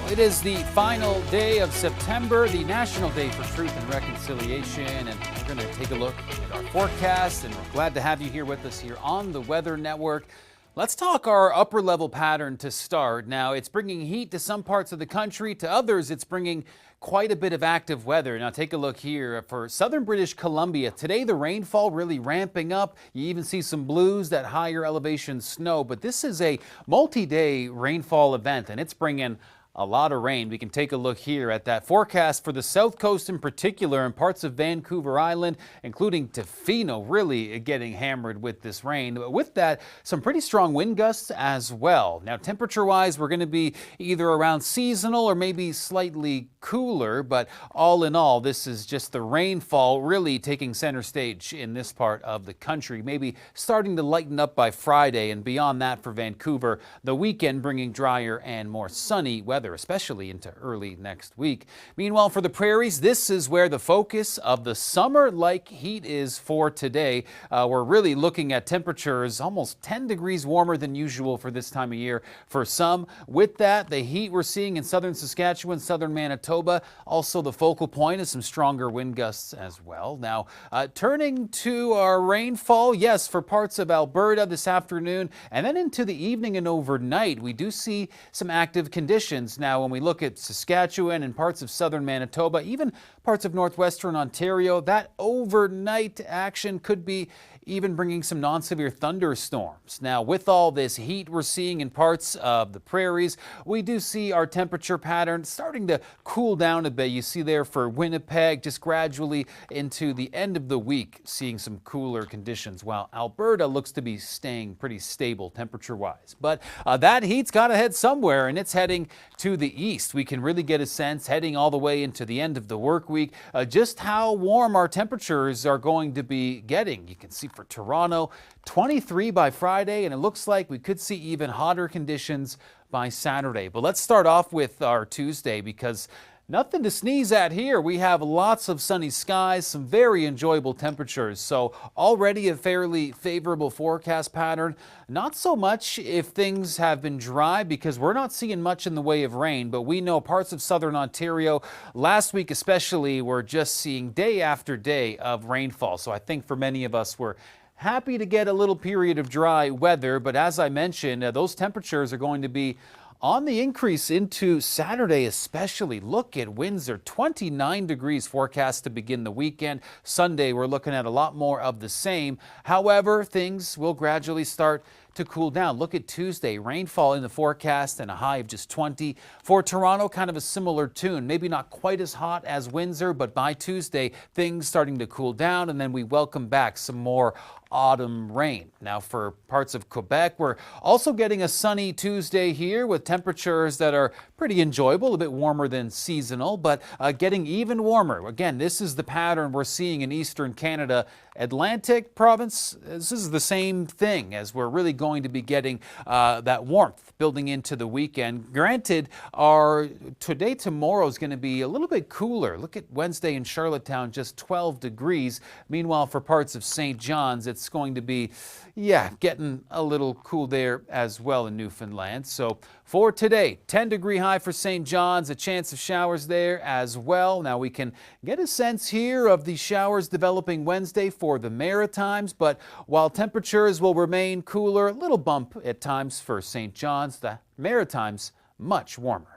It is the final day of September, the National Day for Truth and Reconciliation, and we're going to take a look at our forecast, and we're glad to have you here with us here on the Weather Network. Let's talk our upper level pattern to start. Now, it's bringing heat to some parts of the country. To others, it's bringing quite a bit of active weather. Now, take a look here for southern British Columbia. Today, the rainfall really ramping up. You even see some blues, that higher elevation snow. But this is a multi-day rainfall event, and it's bringing a lot of rain. We can take a look here at that forecast for the south coast in particular and parts of Vancouver Island, including Tofino, really getting hammered with this rain. But with that, some pretty strong wind gusts as well. Now, temperature-wise, we're going to be either around seasonal or maybe slightly cooler, but all in all, this is just the rainfall really taking center stage in this part of the country, maybe starting to lighten up by Friday, and beyond that for Vancouver, the weekend bringing drier and more sunny weather, especially into early next week. Meanwhile, for the prairies, this is where the focus of the summer-like heat is for today. We're really looking at temperatures almost 10 degrees warmer than usual for this time of year for some. With that, the heat we're seeing in southern Saskatchewan, southern Manitoba, also the focal point is some stronger wind gusts as well. Now, turning to our rainfall, yes, for parts of Alberta this afternoon, and then into the evening and overnight, we do see some active conditions. Now, when we look at Saskatchewan and parts of southern Manitoba, even parts of northwestern Ontario, that overnight action could be even bringing some non-severe thunderstorms. Now, with all this heat we're seeing in parts of the prairies, we do see our temperature pattern starting to cool down a bit. You see there for Winnipeg, just gradually into the end of the week, seeing some cooler conditions, while Alberta looks to be staying pretty stable temperature-wise. But that heat's got to head somewhere, and it's heading to the east. We can really get a sense, heading all the way into the end of the work week, just how warm our temperatures are going to be getting. You can see for Toronto, 23 by Friday, and it looks like we could see even hotter conditions by Saturday. But let's start off with our Tuesday, because nothing to sneeze at here. We have lots of sunny skies, some very enjoyable temperatures. So already a fairly favorable forecast pattern. Not so much if things have been dry, because we're not seeing much in the way of rain, but we know parts of southern Ontario last week especially were just seeing day after day of rainfall. So I think for many of us, we're happy to get a little period of dry weather. But as I mentioned, those temperatures are going to be on the increase into Saturday especially. Look at Windsor, 29 degrees forecast to begin the weekend. Sunday, we're looking at a lot more of the same. However, things will gradually start to cool down. Look at Tuesday, rainfall in the forecast and a high of just 20. For Toronto, kind of a similar tune. Maybe not quite as hot as Windsor, but by Tuesday, things starting to cool down, and then we welcome back some more autumn rain. Now, for parts of Quebec, we're also getting a sunny Tuesday here with temperatures that are pretty enjoyable, a bit warmer than seasonal, but getting even warmer. Again, this is the pattern we're seeing in eastern Canada. Atlantic province, this is the same thing, as we're really going to be getting that warmth building into the weekend. Granted, our today, tomorrow is going to be a little bit cooler. Look at Wednesday in Charlottetown, just 12 degrees. Meanwhile, for parts of St. John's, it's going to be, getting a little cool there as well in Newfoundland. So for today, 10-degree high for St. John's, a chance of showers there as well. Now we can get a sense here of the showers developing Wednesday for the Maritimes, but while temperatures will remain cooler, a little bump at times for St. John's, the Maritimes much warmer.